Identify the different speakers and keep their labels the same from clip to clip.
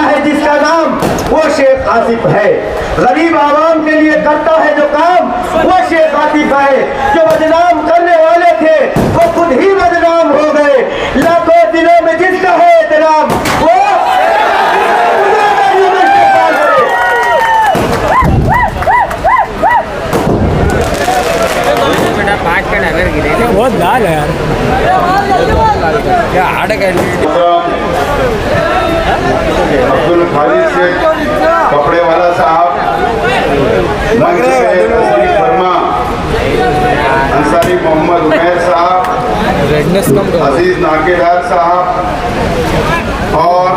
Speaker 1: है जिसका नाम वो शेख आसिफ है। गरीब आवाम के लिए करता है जो काम वो शेख आसिफ है। जो बदनाम करने वाले थे वो खुद ही बदनाम हो गए। लाखों दिनों में जिसका है एहतराम वो
Speaker 2: बहुत दाल है यार, क्या आड़
Speaker 3: अब्दुल खालिद शेख कपड़े वाला साहब, वर्मा अंसारी, मोहम्मद उमैर साहब, अजीज नाकेदार साहब और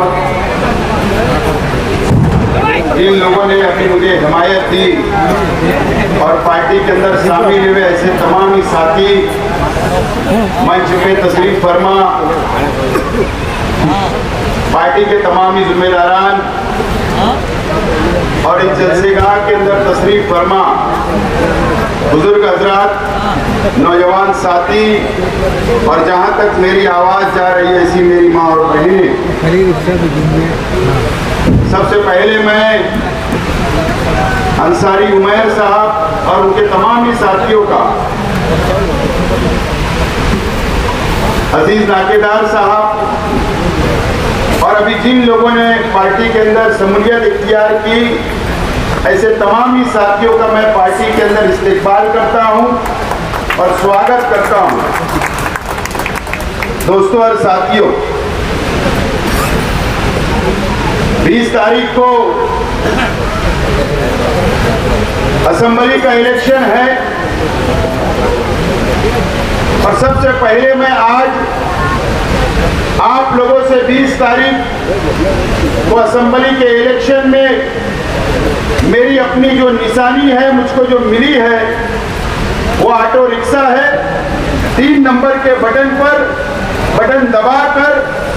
Speaker 3: जिन लोगों ने अपनी मुझे हिमायत दी और पार्टी के अंदर शामिल हुए ऐसे तमाम ही साथी, मंच पे तशरीफ फरमा पार्टी के तमाम ही जिम्मेदारान और इस जलसेगाह के अंदर तशरीफ फरमा बुजुर्ग हजरात, नौजवान साथी और जहाँ तक मेरी आवाज़ जा रही है ऐसी मेरी माँ और बहनें, सबसे पहले मैं अंसारी उमैर साहब और उनके तमाम ही साथियों का, अजीज नाकेदार साहब और अभी जिन लोगों ने पार्टी के अंदर शमूलियत इख्तियार की ऐसे तमाम ही साथियों का मैं पार्टी के अंदर इस्तेकबाल करता हूं और स्वागत करता हूं। दोस्तों और साथियों, 20 तारीख को असेंबली का इलेक्शन है और सबसे पहले मैं आज आप लोगों से 20 तारीख को असेंबली के इलेक्शन में मेरी अपनी जो निशानी है, मुझको जो मिली है वो ऑटो रिक्शा है। 3 नंबर के बटन पर बटन दबाकर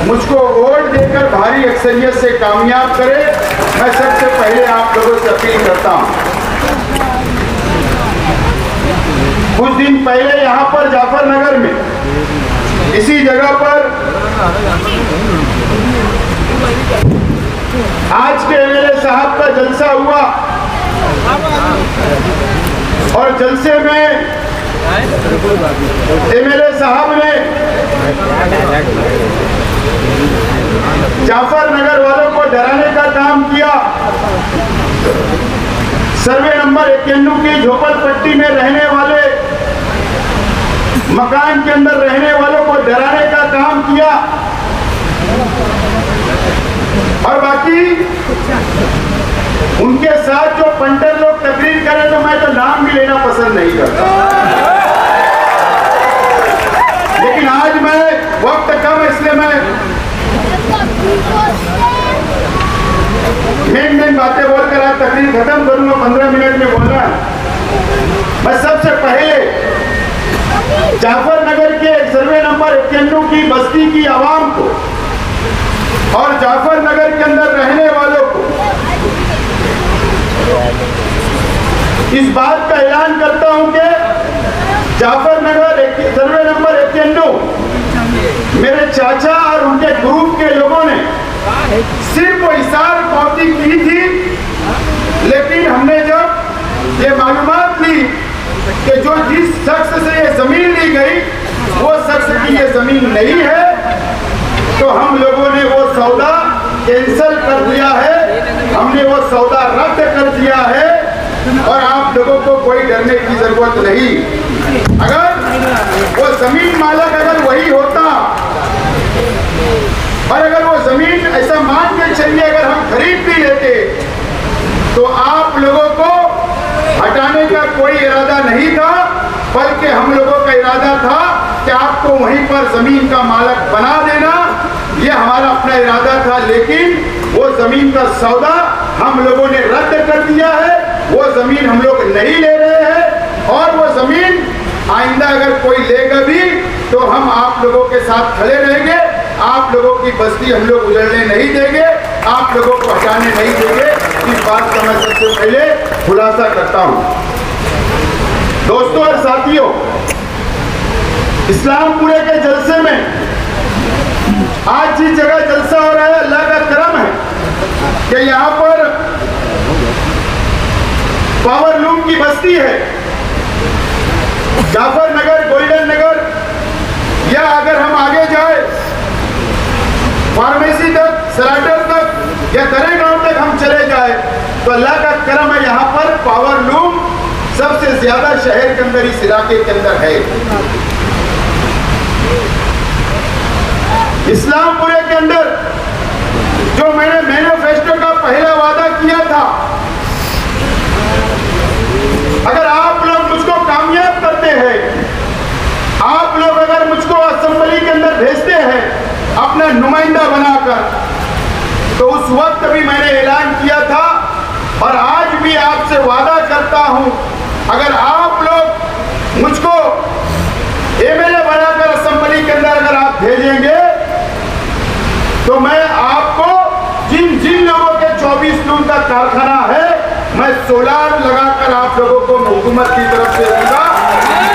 Speaker 3: मुझको वोट देकर भारी अक्सरियत से कामयाब करे, मैं सबसे पहले आप लोगों से अपील करता हूं। कुछ दिन पहले यहाँ पर जाफर नगर में इसी जगह पर आज के एमएलए साहब का जलसा हुआ और जलसे में एमएलए साहब ने जाफर नगर वालों को डराने का काम किया। सर्वे नंबर 91 की झोपड़पट्टी में रहने वाले, मकान के अंदर रहने वालों को डराने का काम किया और बाकी उनके साथ जो पंटर लोग तकरीर करें तो मैं तो नाम भी लेना पसंद नहीं करता, लेकिन आज मैं वक्त कम इसलिए मैं मेन बातें बोलकर आज तकरीर खत्म करूंगा। 15 मिनट में बोल रहा है। मैं सबसे पहले जाफर नगर के सर्वे नंबर 91 की बस्ती की आवाम को और जाफर नगर के अंदर रहने वालों को इस बात का ऐलान करता हूं कि जाफर नगर सर्वे नंबर 91 मेरे चाचा और उनके ग्रुप के लोगों ने सिर्फ इशार कॉपी की थी, लेकिन हमने जब ये मालूमात ली कि जो जिस शख्स से ये जमीन ली गई वो शख्स की ये जमीन नहीं है, तो हम लोगों ने वो सौदा कैंसिल कर दिया है, हमने वो सौदा रद्द कर दिया है और आप लोगों को कोई डरने की जरूरत नहीं। अगर वो जमीन मालक अगर वही होता और अगर वो जमीन ऐसा मान के चलिए अगर हम खरीद भी लेते तो आप लोगों को हटाने का कोई इरादा नहीं था, बल्कि हम लोगों का इरादा था कि आपको वहीं पर जमीन का मालक बना देना, ये हमारा अपना इरादा था। लेकिन वो जमीन का सौदा हम लोगों ने रद्द कर दिया है, वो जमीन हम लोग नहीं ले रहे हैं और वो जमीन आइंदा अगर कोई लेगा भी तो हम आप लोगों के साथ खड़े रहेंगे। आप लोगों की बस्ती हम लोग उजड़ने नहीं देंगे, आप लोगों को हटाने नहीं देंगे। इस बात का मैं सबसे पहले खुलासा करता हूं। दोस्तों और साथियों, इस्लामपुरे के जलसे में आज जिस जगह जलसा हो रहा है अल्लाह का करम है कि यहाँ पर पावर लूम की बस्ती है, जाफर नगर, गोल्डन नगर, या अगर हम आगे जाए फार्मेसी तक, सराटर तक या दरे गांव तक हम चले जाए तो अल्लाह का करम है, यहाँ पर पावर लूम सबसे ज्यादा शहर के अंदर, इस इलाके के अंदर है। इस्लामपुरे के अंदर जो मैंने मैनिफेस्टो का पहला वादा किया था, अगर आप लोग मुझको कामयाब करते हैं, आप लोग अगर मुझको असेंबली के अंदर भेजते हैं अपना नुमाइंदा बनाकर, तो उस वक्त भी मैंने ऐलान किया था और आज भी आपसे वादा करता हूं, अगर आप लोग मुझको एमएलए बनाकर असेंबली के अंदर अगर आप भेजेंगे तो मैं आपको जिन जिन लोगों के 24 लूम का कारखाना है, मैं सोलार लगाकर आप लोगों को हुकूमत की तरफ से दूंगा।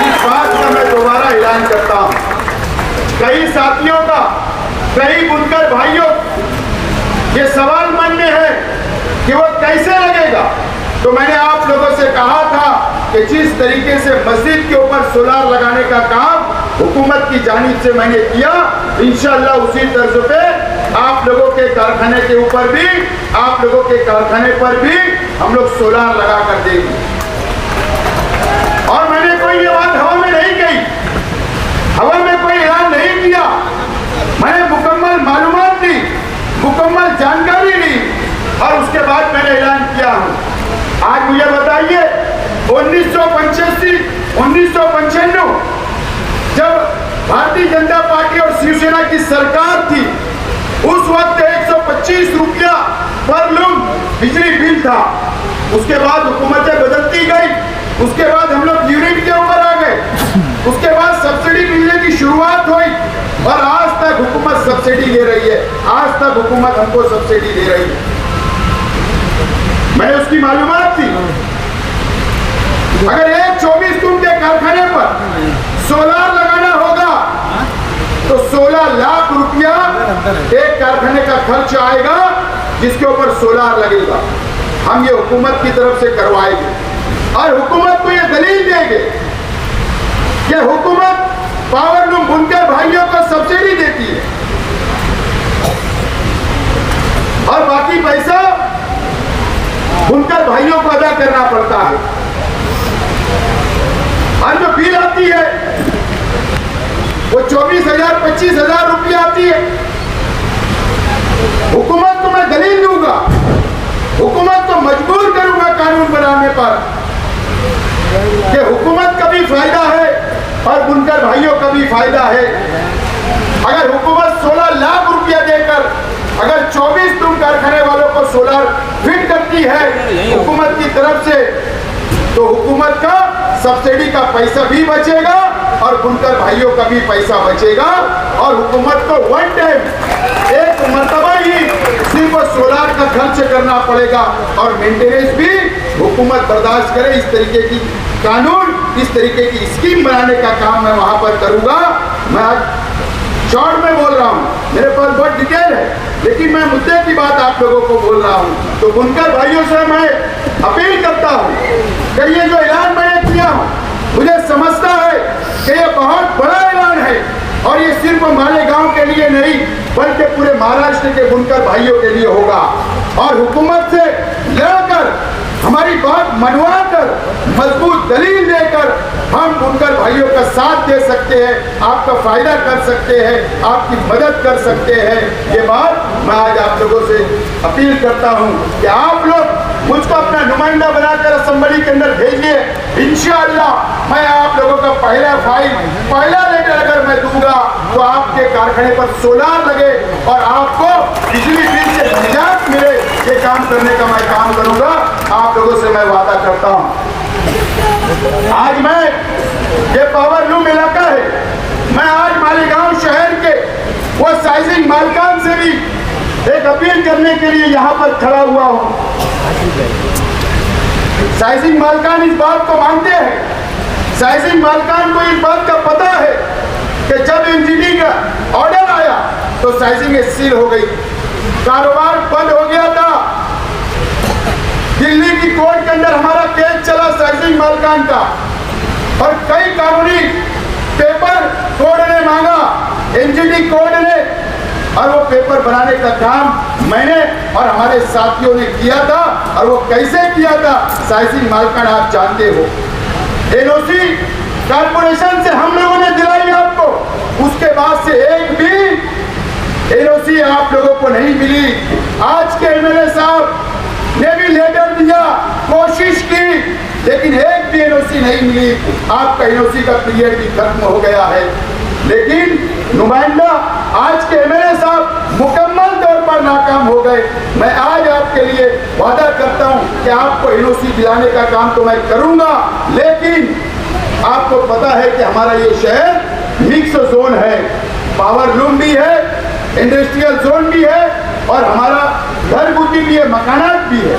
Speaker 3: इस बात का मैं दोबारा ऐलान करता हूं। कई साथियों का, कई बुनकर भाइयों ये सवाल मन में है कि वो कैसे लगेगा, तो मैंने आप लोगों से कहा था कि जिस तरीके से मस्जिद के ऊपर सोलार लगाने का काम हुकूमत की जानिब से मैंने किया, इंशाअल्लाह उसी तर्ज पे आप लोगों के कारखाने के ऊपर भी, आप लोगों के कारखाने पर भी हम लोग सोलार लगा कर देंगे। और मैंने कोई ये बात हवा में नहीं कही, हवा में कोई ऐलान नहीं किया, मैंने मुकम्मल मालूमात दी, मुकम्मल जानकारी ली और उसके बाद मैंने ऐलान किया हूं। आज मुझे बताइए 1985, 1995 जब भारतीय जनता पार्टी और शिवसेना की सरकार थी, उस वक्त 125 रुपया पर लूम बिजली बिल था। उसके बाद हुकूमतें बदलती गई, उसके बाद हम लोग यूनिट के ऊपर आ गए, उसके बाद सब्सिडी मिलने की शुरुआत हुई और आज तक हुकूमत सब्सिडी दे रही है, आज तक हुकूमत हमको सब्सिडी दे रही है। मैंने उसकी मालूमात थी। अगर एक 24 लूम के कारखाने पर सोलार लगाना होगा तो 16 लाख रुपया एक कारखाने का खर्च आएगा, जिसके ऊपर सोलार लगेगा। हम ये हुकूमत की तरफ से करवाएंगे और हुकूमत को ये दलील देंगे कि हुकूमत पावर लूम बुनकर भाइयों को सब्सिडी देती है और बाकी पैसा बुनकर भाइयों को अदा करना पड़ता है। और जो बिल आती है वो 24,000, 25,000 रुपया आती है। हुकूमत को मैं दलील दूंगा, हुकूमत को मजबूर करूंगा कानून बनाने पर कि हुकूमत का भी फायदा है और बुनकर भाइयों का भी फायदा है। अगर हुकूमत 16 लाख रुपया देकर अगर 24 लूम कारखाने वालों को सोलर फिट करती है हुकूमत की तरफ से, तो हुकूमत का सब्सिडी का पैसा भी बचेगा और बुनकर भाइयों का भी पैसा बचेगा और हुकूमत को वन टाइम एक मरतबा ही सिर्फ सोलार का खर्च करना पड़ेगा और मेंटेनेंस भी हुकूमत बर्दाश्त करे। इस तरीके की कानून, इस तरीके की स्कीम बनाने का काम मैं वहां पर करूंगा। मैं आज शॉर्ट में बोल रहा हूं, मेरे पास बहुत डिटेल है, लेकिन मैं मुद्दे की बात आप लोगों को बोल रहा हूं। तो बुनकर भाइयों से मैं अपील करता हूं कि ये जो ऐलान मैंने किया हूं, मुझे समझता है कि ये बहुत बड़ा ऐलान है और ये सिर्फ मालेगांव के लिए नहीं बल्कि पूरे महाराष्ट्र के बुनकर भाइयों के लिए होगा। और हुकूमत से लड़कर हमारी बात मनवाकर मजबूत दलील देकर हम बुनकर भाइयों का साथ दे सकते हैं, आपका फायदा कर सकते हैं, आपकी मदद कर सकते हैं। ये बात मैं आज आप लोगों से अपील करता हूं कि आप लोग मुझको अपना नुमाइंदा बनाकर असेंबली के अंदर भेजिए। इंशाअल्लाह मैं आप लोगों का पहला लेटर अगर मैं दूंगा तो आपके कारखाने पर सोलार लगे और आपको बिजली बिल से निजात मिले। ये काम करने का मैं काम करूंगा, आप लोगों से मैं वादा करता हूं। आज मैं ये पावर लूम इलाका है, मैं आज मालेगांव शहर के वो साइजिंग मालकान से भी एक अपील करने के लिए यहाँ पर खड़ा हुआ हूँ। साइजिंग मालकान इस बात को मानते हैं, साइजिंग मालकान को इस बात का पता है कि जब एमजीडी का ऑर्डर आया तो साइजिंग सील हो गई, कारोबार बंद हो गया था मालकान का, और कई कानूनी पेपर कोर्ट ने मांगा, एनजीटी कोर्ट ने, और वो पेपर बनाने का काम मैंने और हमारे साथियों ने किया था। और वो कैसे किया था, साइजिंग मालकान आप जानते हो। एनओसी कारपोरेशन से हम लोगों ने दिलाई आपको, उसके बाद से एक भी एनओसी आप लोगों को नहीं मिली। आज के एमएलए साहब ने भी लेटर दिया, कोशिश की, लेकिन एक भी एनओसी नहीं मिली। आपका एनओसी का पीरियड भी खत्म हो गया है। लेकिन नुमाइंदा आज के एमएलए साहब मुकम्मल तौर पर नाकाम हो गए। मैं आज आपके लिए वादा करता हूं कि आपको एनओसी दिलाने का काम तो मैं करूंगा, लेकिन आपको पता है कि हमारा ये शहर मिक्स जोन है, पावर लूम भी है, इंडस्ट्रियल जोन भी है, और हमारा घर गुटी भी है, मकानात भी है।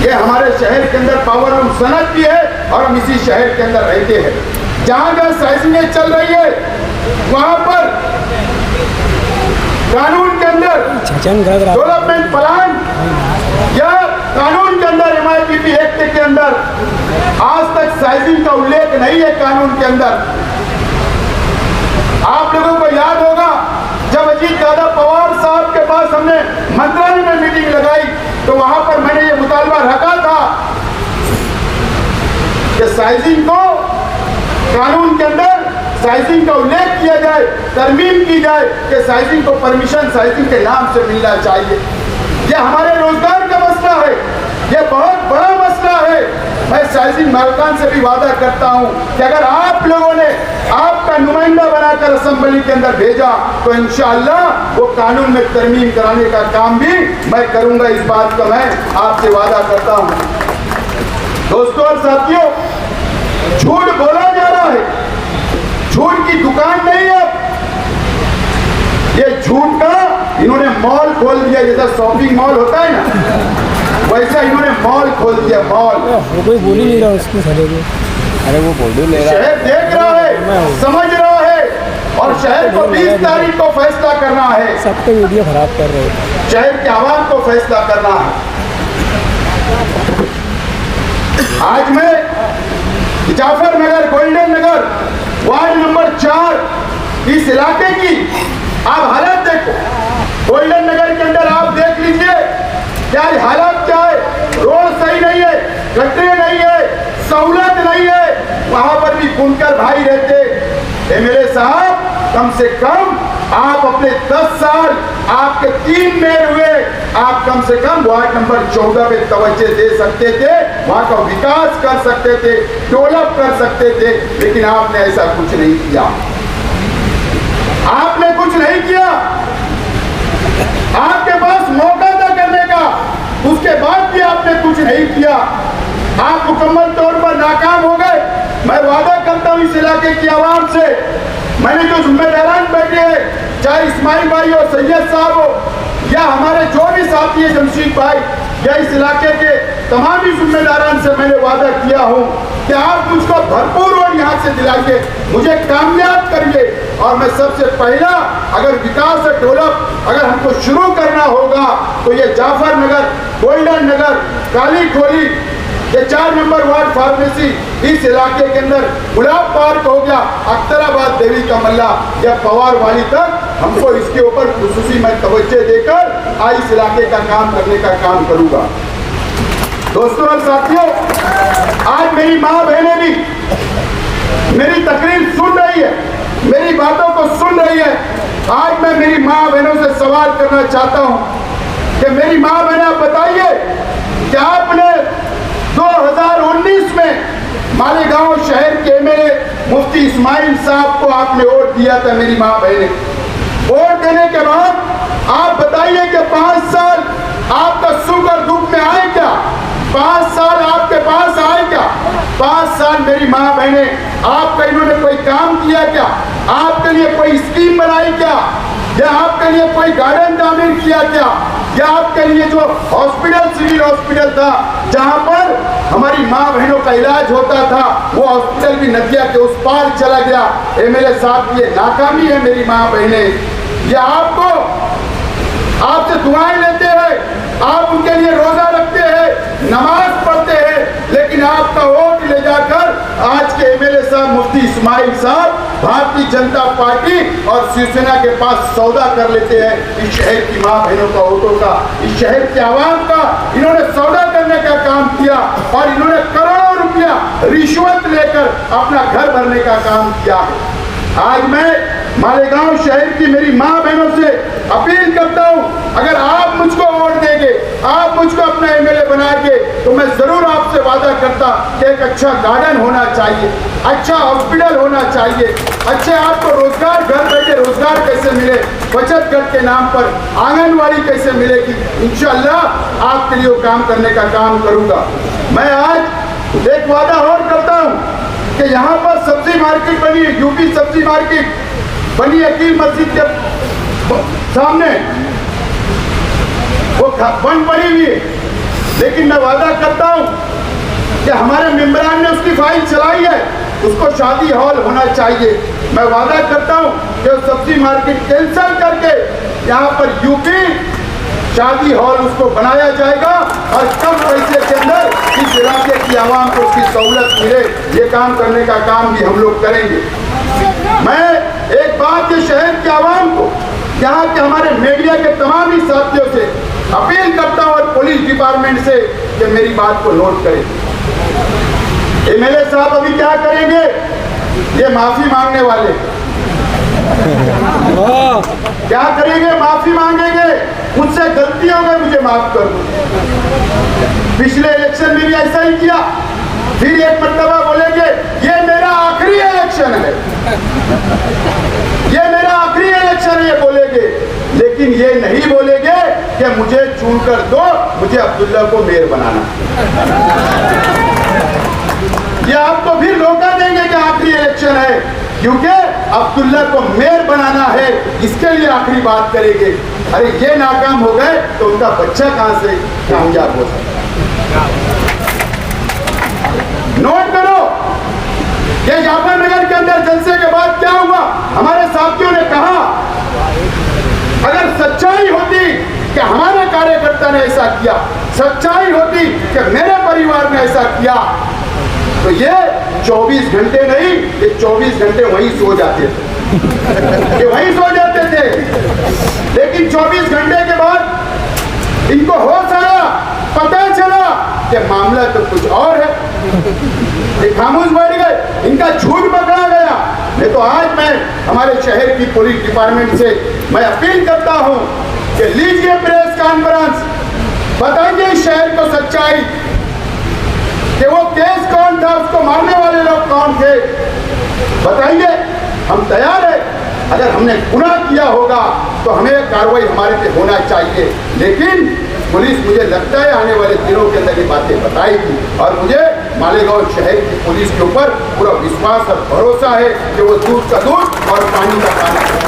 Speaker 3: ये हमारे शहर के अंदर पावर लूम सनत भी है, और हम इसी शहर के अंदर रहते हैं। जहां जहां साइजिंग चल रही है वहां पर कानून के अंदर डेवलपमेंट प्लान या कानून के अंदर MIPP एक्ट के अंदर आज तक साइजिंग का उल्लेख नहीं है कानून के अंदर। आप लोगों को याद होगा जब अजीत दादा पवार साहब के पास हमने मंत्रालय में मीटिंग लगाई तो वहां पर मैंने ये मुतालबा रखा था कि साइजिंग को कानून के अंदर साइजिंग का उल्लेख किया जाए, तरमीम की जाए कि साइजिंग को परमिशन साइजिंग के नाम से मिलना चाहिए। यह हमारे रोजगार का मसला है, यह बहुत बड़ा मसला है। मैं साइजिंग मालकान से भी वादा करता हूं कि अगर आप लोगों ने आपका नुमाइंदा बनाकर असेंबली के अंदर भेजा तो इंशाअल्लाह वो कानून में तरमीम कराने का काम भी मैं करूंगा। इस बात का मैं आपसे वादा करता हूं। दोस्तों और साथियों, झूठ बोला जा रहा है, झूठ की दुकान नहीं है। ये झूठ का इन्होंने मॉल खोल दिया, जैसा शॉपिंग मॉल होता है ना, वैसा इन्होंने मॉल खोल दिया, मॉल।
Speaker 2: वो कोई बोल ही नहीं रहा उसकी सारे को। अरे वो बोल ले रहा है,
Speaker 3: शहर देख रहा है, समझ रहा है, और शहर को 20 तारीख को फैसला करना है।
Speaker 2: सबके वीडियो खराब कर रहे हैं,
Speaker 3: शहर के आवाम को फैसला करना है। आज मैं जाफर नगर, गोल्डन नगर, वार्ड नंबर 4 इस इलाके की आप हालत देखो। गोल्डन नगर के अंदर आप देख लीजिए क्या हालत क्या है। रोड सही नहीं है, गड्ढे नहीं है, सहूलत नहीं है। वहां पर भी बुनकर भाई रहते। एमएलए साहब, कम से कम आप अपने 10 साल, आपके 3 मेयर हुए, आप कम से कम वार्ड नंबर 14 पे तवज्जो दे सकते थे, वहां का विकास कर सकते थे, डेवलप कर सकते थे, लेकिन आपने ऐसा कुछ नहीं किया। आपने कुछ नहीं किया। आपके पास मौका था करने का, उसके बाद भी आपने कुछ नहीं किया। आप मुकम्मल तौर पर नाकाम हो गए। मैं वादा करता हूं इस इलाके की आवाम से, मैंने जो जिम्मेदारान बैठे हैं, चाहे इस्माइल भाई हो, सैयद साहब हो, या हमारे जो भी साथी है, जमशीद भाई, या इस इलाके के तमाम ही जिम्मेदारान से मैंने वादा किया हूं कि आप मुझको भरपूर और यहाँ से दिलाइए, मुझे कामयाब करिए। और मैं सबसे पहला, अगर विकास और डेवलप अगर हमको शुरू करना होगा तो ये जाफर नगर, गोल्डन नगर, काली खोली, ये 4 नंबर वार्ड फार्मेसी, इस इलाके के अंदर गुलाब पार्क हो गया, अख्तराबाद, देवी का मल्ला या पवार वाली तक, हमको इसके ऊपर खुसूसी मैं तवज्जो देकर आज इस इलाके का काम करने का काम करूंगा। दोस्तों और साथियों, आज मेरी माँ बहनें भी मेरी तकरीर सुन रही है, मेरी बातों को सुन रही है। आज मैं मेरी माँ बहनों से सवाल करना चाहता हूँ कि मेरी माँ बहन, आप बताइए कि आपने 2019 में मालेगांव शहर के एमएलए मुफ्ती इस्माइल साहब को आपने वोट दिया था। मेरी माँ बहने, वोट देने के बाद आप बताइए कि 5 साल आपका सुख और दुख में आए क्या? 5 साल आपके पास आए क्या? 5 साल मेरी माँ बहने, आपका इन्होंने कोई काम किया क्या? आपके लिए कोई स्कीम बनाई क्या? या आपके लिए कोई गार्डन तामीर किया क्या? या आपके लिए जो हॉस्पिटल, सिविल हॉस्पिटल था जहां पर हमारी माँ बहनों का इलाज होता था, वो हॉस्पिटल भी नदिया के उस पार चला गया। एमएलए साहब, ये नाकामी है मेरी माँ बहने। ये आपको, आपसे दुआएं लेते हैं, आप उनके लिए रोजा रखते हैं, नमाज पढ़ते हैं, लेकिन आपका वोट ले जाकर साहब मुफ्ती इस्माइल साहब भारतीय जनता पार्टी और शिवसेना के पास सौदा कर लेते हैं इस शहर की माँ बहनों का, वोटों का, इस शहर के आवाम का। इन्होंने सौदा करने का काम किया और इन्होंने करोड़ों रुपया रिश्वत लेकर अपना घर भरने का काम किया है। आज मैं मालेगांव शहर की मेरी माँ बहनों से अपील करता हूँ, अगर आप मुझको वोट देंगे, आप मुझको अपना एमएलए बनाएंगे, तो मैं जरूर आपसे वादा करता कि एक अच्छा गार्डन होना चाहिए, अच्छा हॉस्पिटल होना चाहिए, अच्छे आपको रोजगार, घर बैठे रोजगार कैसे मिले, बचत घर के नाम पर आंगनवाड़ी कैसे मिलेगी, इंशाअल्लाह आपके लिए वो काम करने का काम करूंगा। मैं आज एक वादा और करता हूँ कि यहाँ पर सब्जी मार्केट बनी है, यूपी सब्जी मार्केट बनी अकील मस्जिद के सामने, वो बंद पड़ी हुई है, लेकिन मैं वादा करता हूँ कि हमारे मेंबरान ने उसकी फाइल चलाई है, उसको शादी हॉल होना चाहिए। मैं वादा करता हूँ कि उस सब्जी मार्केट कैंसिल करके यहाँ पर यूपी शादी हॉल उसको बनाया जाएगा और कम पैसे के अंदर इस इलाके की आवाम को उसकी सहूलत मिले, ये काम करने का काम भी हम लोग करेंगे। मैं एक बात ये शहर के आवाम को, यहाँ के हमारे मीडिया के तमाम ही साथियों से अपील करता हूँ और पुलिस डिपार्टमेंट से कि मेरी बात को नोट करें। एमएलए साहब अभी क्या करेंगे, ये माफी मांगने वाले क्या करेंगे, माफी मांगेंगे, मुझसे गलती हो गई, मुझे माफ कर दो। पिछले इलेक्शन में भी ऐसा ही किया, फिर एक मर्तबा बोलेंगे ये मेरा आखिरी इलेक्शन है, ये मेरा आखिरी इलेक्शन है, ये बोलेंगे, लेकिन ये नहीं बोलेंगे कि मुझे चुनकर दो, मुझे अब्दुल्ला को मेयर बनाना। ये आपको फिर धोखा देंगे कि आखिरी इलेक्शन है, क्योंकि अब्दुल्ला को मेयर बनाना है, इसके लिए आखिरी बात करेंगे। अरे ये नाकाम हो गए तो उनका बच्चा कहां से कामयाब हो सकता। नोट करो कि जाफर नगर के अंदर जलसे के बाद क्या हुआ। हमारे साथियों ने कहा अगर सच्चाई होती कि हमारे कार्यकर्ता ने ऐसा किया, सच्चाई होती कि मेरे परिवार ने ऐसा किया, तो ये 24 घंटे नहीं, ये 24 घंटे वहीं सो जाते थे, ये वहीं सो जाते थे। लेकिन 24 घंटे के बाद इनको होश आया, पता चला कि मामला तो कुछ और है, ये खामोश बैठ गए, इनका झूठ पकड़ा गया। नहीं तो आज मैं हमारे शहर की पुलिस डिपार्टमेंट से मैं अपील करता हूं कि लीजिए प्रेस कॉन्फ्रेंस, बताइए इस शहर को सच्चाई कि वो केस कौन था, उसको मारने वाले लोग कौन थे, बताइए। हम तैयार है, अगर हमने गुनाह किया होगा तो हमें कार्रवाई हमारे पे होना चाहिए, लेकिन पुलिस मुझे लगता है आने वाले दिनों के अंदर ये बातें बताएगी और मुझे मालेगांव शहर की पुलिस के ऊपर पूरा विश्वास और भरोसा है कि वो दूध का दूध और पानी का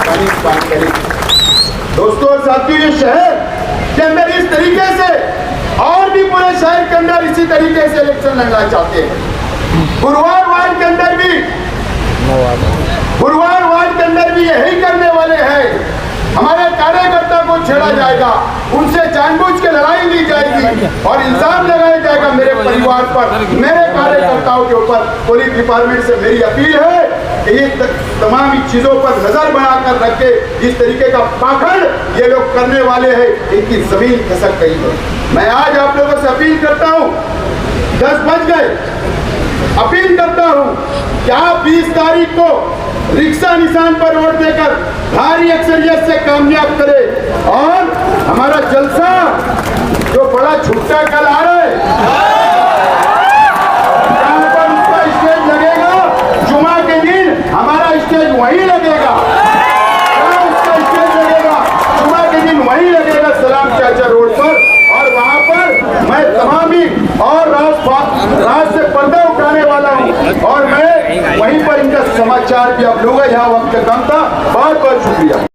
Speaker 3: पानी करेगी। दोस्तों और साथियों, ये शहर के अंदर इस तरीके से और भी पूरे शहर के अंदर इसी तरीके से इलेक्शन लड़ना चाहते हैं। गुरुवार वार्ड के अंदर भी यही करने वाले हैं। हमारे कार्यकर्ता को छेड़ा जाएगा, उनसे जानबूझ के लड़ाई ली जाएगी और इल्जाम लगाया जाएगा मेरे परिवार पर, मेरे कार्यकर्ताओं के ऊपर। पुलिस डिपार्टमेंट से मेरी अपील है कि ये तमाम चीजों पर नजर बनाकर रखे, इस तरीके का पाखंड ये लोग करने वाले हैं, इनकी जमीन खसक गई है। मैं आज आप लोगों से अपील करता हूँ, 10 बज गए, अपील करता हूँ कि आप 20 तारीख को रिक्शा निशान पर वोट देकर भारी अक्सरियत से कामयाब करें और हमारा जलसा जो बड़ा छुट्टा कल आ रहा है, जहाँ पर उसका स्टेज लगेगा, जुमा के दिन हमारा स्टेज वहीं लगेगा, जहाँ उसका स्टेज लगेगा जुमा के दिन वहीं लगेगा सलाम चाचा रोड पर। और वहाँ पर मैं तमामी और राज से पर्दा उठाने वाला हूँ और मैं वहीं पर इनका समाचार भी आप लोग यहाँ वक्त कम था। बहुत बहुत शुक्रिया।